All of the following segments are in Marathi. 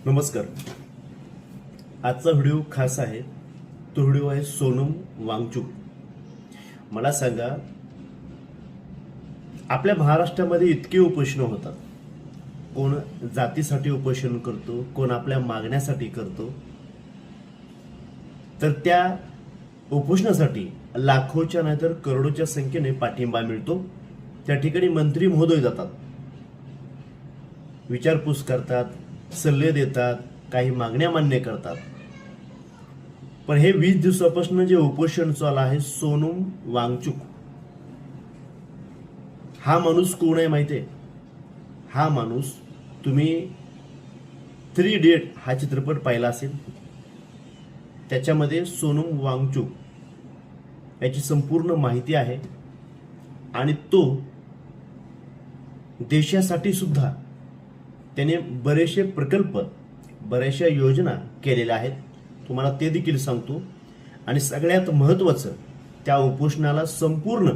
नमस्कार. आजचा व्हिडिओ खास आहे. तो व्हिडिओ आहे सोनम वांगचुक. मला सांगा, आपल्या महाराष्ट्रामध्ये इतके उपोषण होतात. कोण जातीसाठी उपोषण करतो, कोण आपल्या मागण्यासाठी करतो. तर त्या उपोषणासाठी लाखोच्या नाहीतर करोडोच्या संख्येने पाठिंबा मिळतो. त्या ठिकाणी मंत्री महोदय जातात, विचारपूस करतात, सल्ले देतात, काही मागण्या मान्य करतात. पण हे 20 दिवसापासून जे उपोषण चालू आहे, सोनम वांगचुक हा माणूस कोण आहे माहिती आहे? हा माणूस, तुम्ही 3 इडियट हा चित्रपट पाहिला असेल. त्याच्यामध्ये सोनम वांगचुक याची संपूर्ण माहिती आहे आणि तो देशासाठी सुद्धा त्याने बरेचसे प्रकल्प, बऱ्याचशा योजना केलेल्या आहेत. तुम्हाला ते देखील सांगतो. आणि सगळ्यात महत्त्वाचं, त्या उपोषणाला संपूर्ण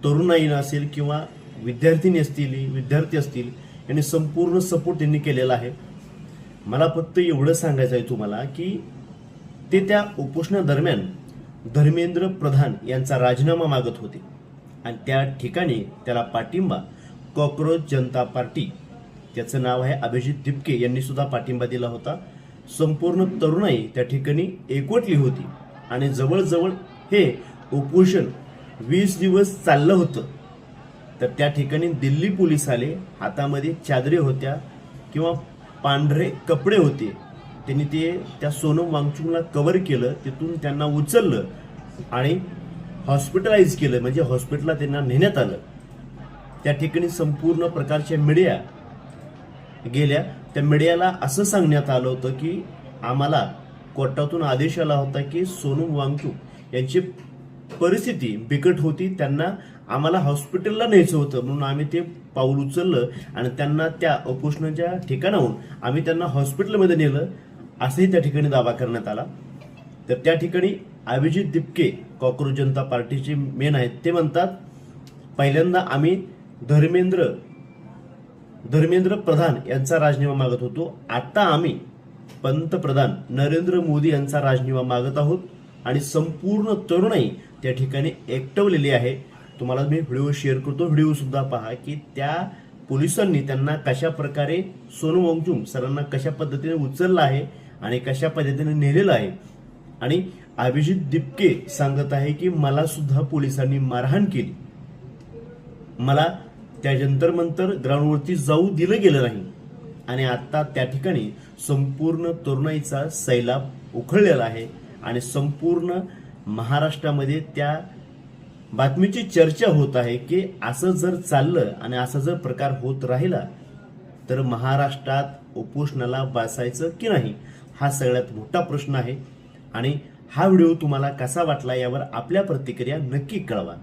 तरुणाई असेल किंवा विद्यार्थिनी असतील, विद्यार्थी असतील, यांनी संपूर्ण सपोर्ट त्यांनी केलेला आहे. मला फक्त एवढं सांगायचं आहे तुम्हाला की ते त्या उपोषणादरम्यान धर्मेंद्र प्रधान यांचा राजीनामा मागत होते आणि त्या ठिकाणी त्याला पाठिंबा कॉकरोच जनता पार्टी, त्याचं नाव आहे अभिजित दिपके, यांनी सुद्धा पाठिंबा दिला होता. संपूर्ण तरुणाई त्या ठिकाणी एकवटली होती आणि जवळजवळ हे उपोषण 20 दिवस चाललं होतं. तर त्या ठिकाणी दिल्ली पोलीस आले. हातामध्ये चादरी होत्या किंवा पांढरे कपडे होते. त्यांनी त्या सोनम वांगचुकला कव्हर केलं, तिथून त्यांना उचललं आणि हॉस्पिटलाइज केलं, म्हणजे हॉस्पिटलला त्यांना नेण्यात आलं. त्या ठिकाणी संपूर्ण प्रकारच्या मीडिया गेल्या. त्या मीडियाला असं सांगण्यात आलं होतं की आम्हाला कोर्टातून आदेश आला होता की सोनम वांगचुक यांची परिस्थिती बिकट होती, त्यांना आम्हाला हॉस्पिटलला न्यायचं होतं, म्हणून आम्ही ते पाऊल उचललं आणि त्यांना त्या उपोषणाच्या ठिकाणाहून आम्ही त्यांना हॉस्पिटलमध्ये नेलं, असंही त्या ठिकाणी दावा करण्यात आला. तर त्या ठिकाणी अभिजित दिपके, कॉकरोच जनता पार्टीचे मेन आहेत, ते म्हणतात, पहिल्यांदा आम्ही धर्मेंद्र प्रधान यांचा राजीनामा मागत होतो, आता आम्ही पंतप्रधान नरेंद्र मोदी यांचा राजीनामा मागत आहोत. आणि संपूर्ण तरुणाई त्या ठिकाणी एकटवलेली आहे. तुम्हाला मी व्हिडिओ शेअर करतो, व्हिडिओ सुद्धा पहा की त्या पोलिसांनी त्यांना कशा प्रकारे, सोनम वांगचुक सरांना कशा पद्धतीने उचललं आहे आणि कशा पद्धतीने नेलेलं आहे. आणि अभिजित दिपके सांगत आहे की मला सुद्धा पोलिसांनी मारहाण केली, मला त्या जंतर मंतर ग्राउंडवरती जाऊ दिलं गेलं नाही. आणि आता त्या ठिकाणी संपूर्ण तरुणाईचा सैलाब उखळलेला आहे आणि संपूर्ण महाराष्ट्रामध्ये त्या बातमीची चर्चा होत आहे की असं जर चाललं आणि असा जर प्रकार होत राहिला तर महाराष्ट्रात उपोषणाला बसायचं की नाही, हा सगळ्यात मोठा प्रश्न आहे. आणि हा व्हिडिओ तुम्हाला कसा वाटला यावर आपल्या प्रतिक्रिया नक्की कळवा.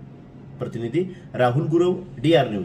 प्रतिनिधी राहुल गुरव, DR न्यूज.